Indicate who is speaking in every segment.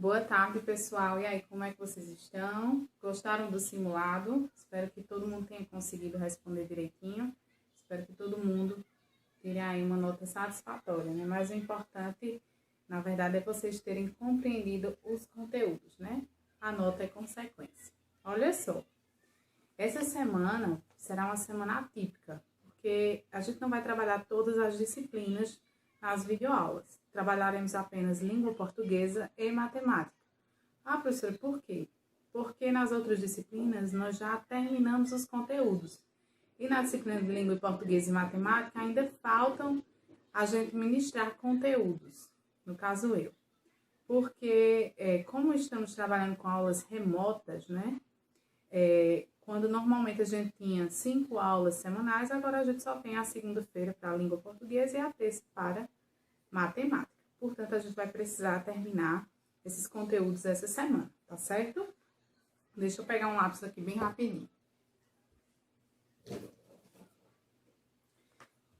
Speaker 1: Boa tarde, pessoal. E aí, como é que vocês estão? Gostaram do simulado? Espero que todo mundo tenha conseguido responder direitinho. Espero que todo mundo tenha aí uma nota satisfatória, né? Mas o importante, na verdade, é vocês terem compreendido os conteúdos, né? A nota é consequência. Olha só, essa semana será uma semana atípica, porque a gente não vai trabalhar todas as disciplinas nas videoaulas. Trabalharemos apenas língua portuguesa e matemática. Ah, professora, por quê? Porque nas outras disciplinas nós já terminamos os conteúdos. E na disciplina de língua portuguesa e matemática ainda faltam a gente ministrar conteúdos, no caso eu. Porque como estamos trabalhando com aulas remotas, né? Quando normalmente a gente tinha 5 aulas semanais, agora a gente só tem a segunda-feira para a língua portuguesa e a terça para matemática. Portanto, a gente vai precisar terminar esses conteúdos essa semana, tá certo? Deixa eu pegar um lápis aqui bem rapidinho.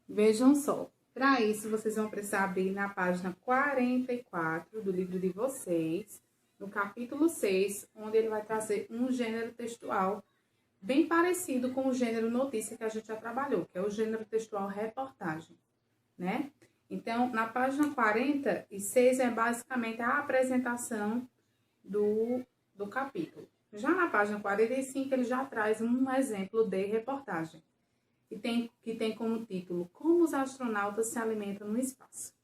Speaker 1: Vejam só, para isso vocês vão precisar abrir na página 44 do livro de vocês, no capítulo 6, onde ele vai trazer um gênero textual bem parecido com o gênero notícia que a gente já trabalhou, que é o gênero textual reportagem, né? Então, na página 46 é basicamente a apresentação do capítulo. Já na página 45, ele já traz um exemplo de reportagem, que tem como título Como os astronautas se alimentam no espaço.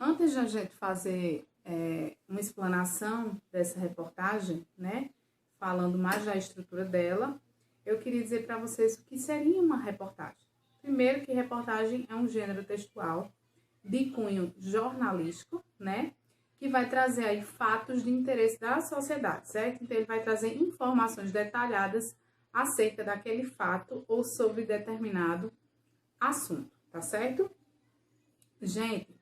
Speaker 1: Antes de a gente fazer uma explanação dessa reportagem, né, falando mais da estrutura dela, eu queria dizer para vocês o que seria uma reportagem. Primeiro, que reportagem é um gênero textual de cunho jornalístico, né? Que vai trazer aí fatos de interesse da sociedade, certo? Então, ele vai trazer informações detalhadas acerca daquele fato ou sobre determinado assunto, tá certo? Gente,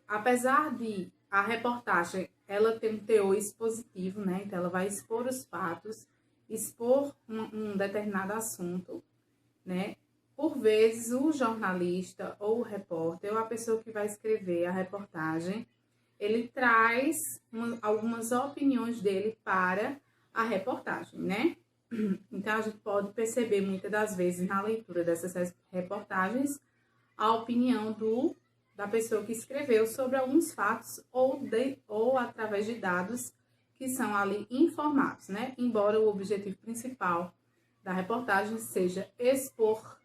Speaker 1: apesar de a reportagem ela ter um teor expositivo, né? Então, ela vai expor os fatos, expor um determinado assunto, né? Por vezes, o jornalista ou o repórter, ou a pessoa que vai escrever a reportagem, ele traz algumas opiniões dele para a reportagem, né? Então, a gente pode perceber muitas das vezes na leitura dessas reportagens a opinião da pessoa que escreveu sobre alguns fatos ou através de dados que são ali informados, né? Embora o objetivo principal da reportagem seja expor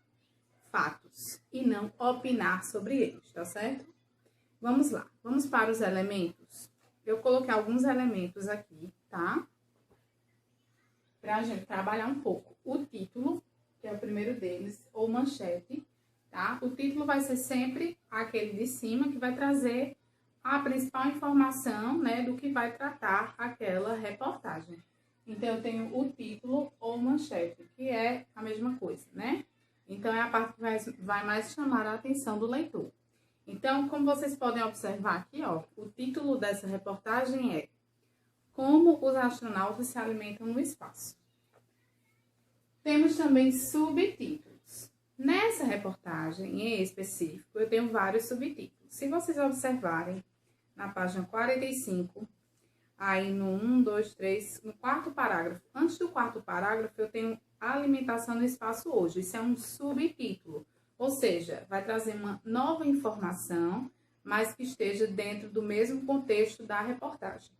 Speaker 1: fatos e não opinar sobre eles, tá certo? Vamos lá, vamos para os elementos. Eu coloquei alguns elementos aqui, tá? Pra gente trabalhar um pouco. O título, que é o primeiro deles, ou manchete, tá? O título vai ser sempre aquele de cima, que vai trazer a principal informação, né, do que vai tratar aquela reportagem. Então, eu tenho o título ou manchete, que é a mesma coisa, né? Então, é a parte que vai mais chamar a atenção do leitor. Então, como vocês podem observar aqui, ó, o título dessa reportagem é Como os astronautas se alimentam no espaço. Temos também subtítulos. Nessa reportagem em específico, eu tenho vários subtítulos. Se vocês observarem na página 45, aí no 1, 2, 3, no quarto parágrafo. Antes do quarto parágrafo, eu tenho alimentação no espaço hoje. Isso é um subtítulo. Ou seja, vai trazer uma nova informação, mas que esteja dentro do mesmo contexto da reportagem.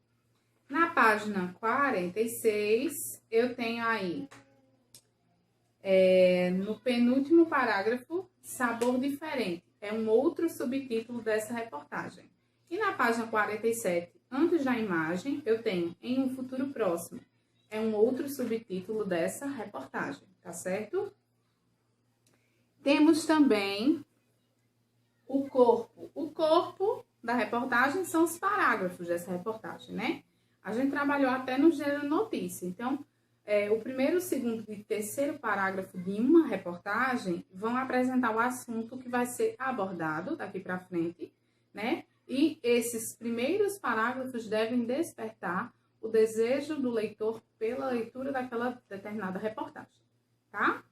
Speaker 1: Na página 46, eu tenho aí, no penúltimo parágrafo, sabor diferente. É um outro subtítulo dessa reportagem. E na página 47, antes da imagem, eu tenho em um futuro próximo. É um outro subtítulo dessa reportagem, tá certo? Temos também o corpo. O corpo da reportagem são os parágrafos dessa reportagem, né? A gente trabalhou até no gênero notícia. Então, o primeiro, segundo e terceiro parágrafo de uma reportagem vão apresentar o assunto que vai ser abordado daqui para frente, né? E esses primeiros parágrafos devem despertar o desejo do leitor pela leitura daquela determinada reportagem, tá?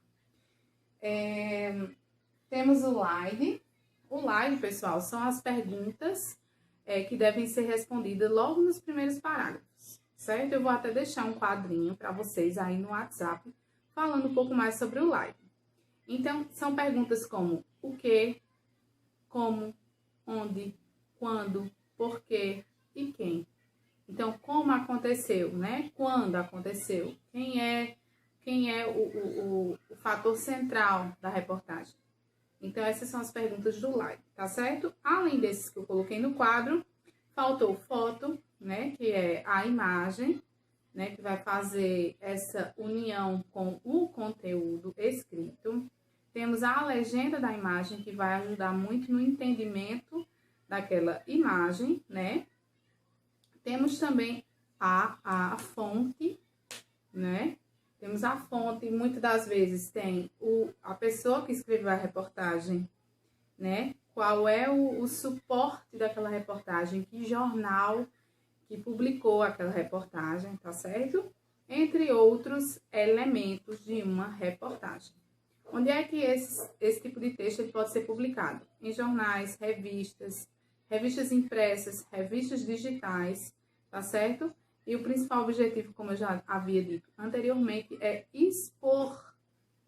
Speaker 1: Temos o slide. O slide, pessoal, são as perguntas que devem ser respondidas logo nos primeiros parágrafos, certo? Eu vou até deixar um quadrinho para vocês aí no WhatsApp, falando um pouco mais sobre o live. Então, são perguntas como o que, como, onde, quando, por quê e quem. Então, como aconteceu, né? Quando aconteceu? Quem é o fator central da reportagem? Então, essas são as perguntas do live, tá certo? Além desses que eu coloquei no quadro, faltou foto, né? Que é a imagem, né? Que vai fazer essa união com o conteúdo escrito. Temos a legenda da imagem, que vai ajudar muito no entendimento daquela imagem, né? Temos também a fonte, né? Temos a fonte, muitas das vezes tem a pessoa que escreveu a reportagem, né? Qual é o suporte daquela reportagem, que jornal que publicou aquela reportagem, tá certo? Entre outros elementos de uma reportagem. Onde é que esse tipo de texto ele pode ser publicado? Em jornais, revistas impressas, revistas digitais, tá certo? E o principal objetivo, como eu já havia dito anteriormente, é expor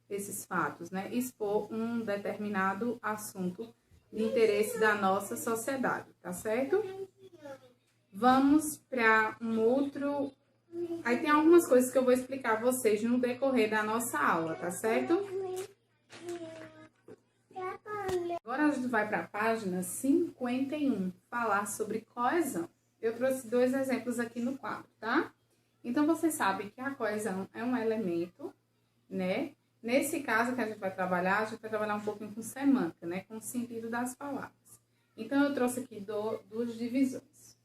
Speaker 1: esses fatos, né? Expor um determinado assunto de interesse da nossa sociedade, tá certo? Vamos para um outro... Aí tem algumas coisas que eu vou explicar a vocês no decorrer da nossa aula, tá certo? Agora a gente vai para a página 51, falar sobre coesão. Eu trouxe 2 exemplos aqui no quadro, tá? Então, vocês sabem que a coesão é um elemento, né? Nesse caso que a gente vai trabalhar um pouquinho com semântica, né? Com o sentido das palavras. Então, eu trouxe aqui 2 divisões.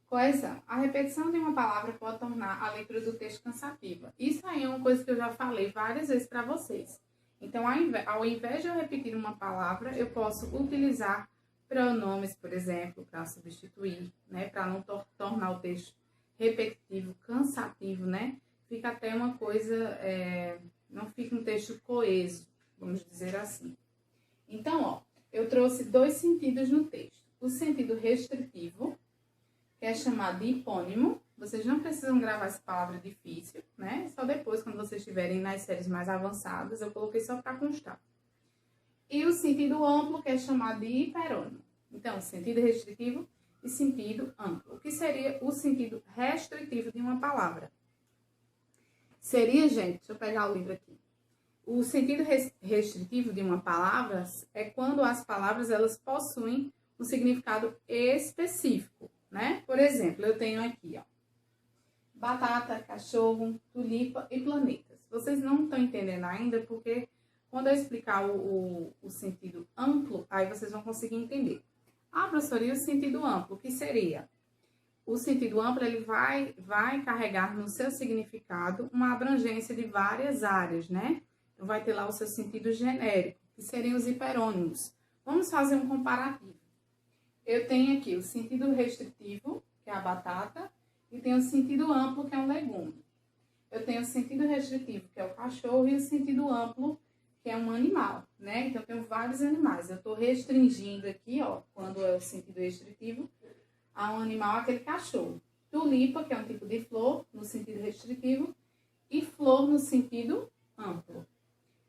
Speaker 1: Coesão. A repetição de uma palavra pode tornar a leitura do texto cansativa. Isso aí é uma coisa que eu já falei várias vezes para vocês. Então, ao invés de eu repetir uma palavra, eu posso utilizar pronomes, por exemplo, para substituir, né? Para não tornar o texto repetitivo, cansativo, né? Fica até uma coisa, não fica um texto coeso, vamos dizer assim. Então, ó, eu trouxe 2 sentidos no texto. O sentido restritivo, que é chamado de hipônimo. Vocês não precisam gravar essa palavra difícil, né? Só depois, quando vocês estiverem nas séries mais avançadas, eu coloquei só para constar. E o sentido amplo, que é chamado de hiperônimo. Então, sentido restritivo e sentido amplo. O que seria o sentido restritivo de uma palavra? Seria, gente, deixa eu pegar o livro aqui. O sentido restritivo de uma palavra é quando as palavras elas possuem um significado específico, né? Por exemplo, eu tenho aqui, ó, batata, cachorro, tulipa e planetas. Vocês não estão entendendo ainda porque quando eu explicar o sentido amplo, aí vocês vão conseguir entender. Ah, professora, e o sentido amplo, o que seria? O sentido amplo, ele vai carregar no seu significado uma abrangência de várias áreas, né? Então, vai ter lá o seu sentido genérico, que seriam os hiperônimos. Vamos fazer um comparativo. Eu tenho aqui o sentido restritivo, que é a batata, e tenho o sentido amplo, que é um legume. Eu tenho o sentido restritivo, que é o cachorro, e o sentido amplo, que é um animal, né? Então, eu tenho vários animais. Eu estou restringindo aqui, ó, quando é o sentido restritivo, a um animal, aquele cachorro. Tulipa, que é um tipo de flor, no sentido restritivo, e flor no sentido amplo.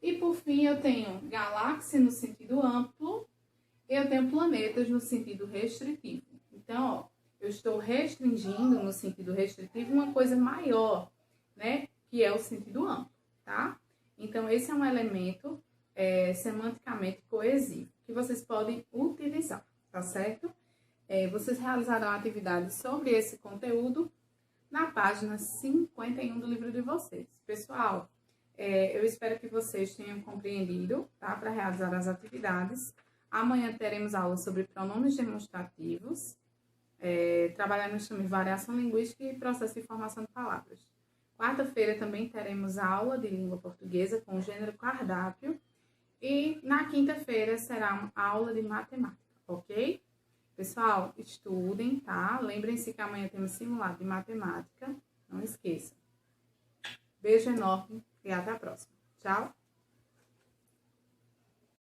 Speaker 1: E, por fim, eu tenho galáxia no sentido amplo, eu tenho planetas no sentido restritivo. Então, ó, eu estou restringindo no sentido restritivo uma coisa maior, né? Que é o sentido amplo, tá? Então, esse é um elemento semanticamente coesivo que vocês podem utilizar, tá certo? Vocês realizarão atividades sobre esse conteúdo na página 51 do livro de vocês. Pessoal, eu espero que vocês tenham compreendido, tá? Para realizar as atividades. Amanhã teremos aula sobre pronomes demonstrativos, trabalharemos também variação linguística e processo de formação de palavras. Quarta-feira também teremos aula de língua portuguesa com o gênero cardápio. E na quinta-feira será uma aula de matemática, ok? Pessoal, estudem, tá? Lembrem-se que amanhã temos simulado de matemática. Não esqueçam. Beijo enorme e até a próxima. Tchau!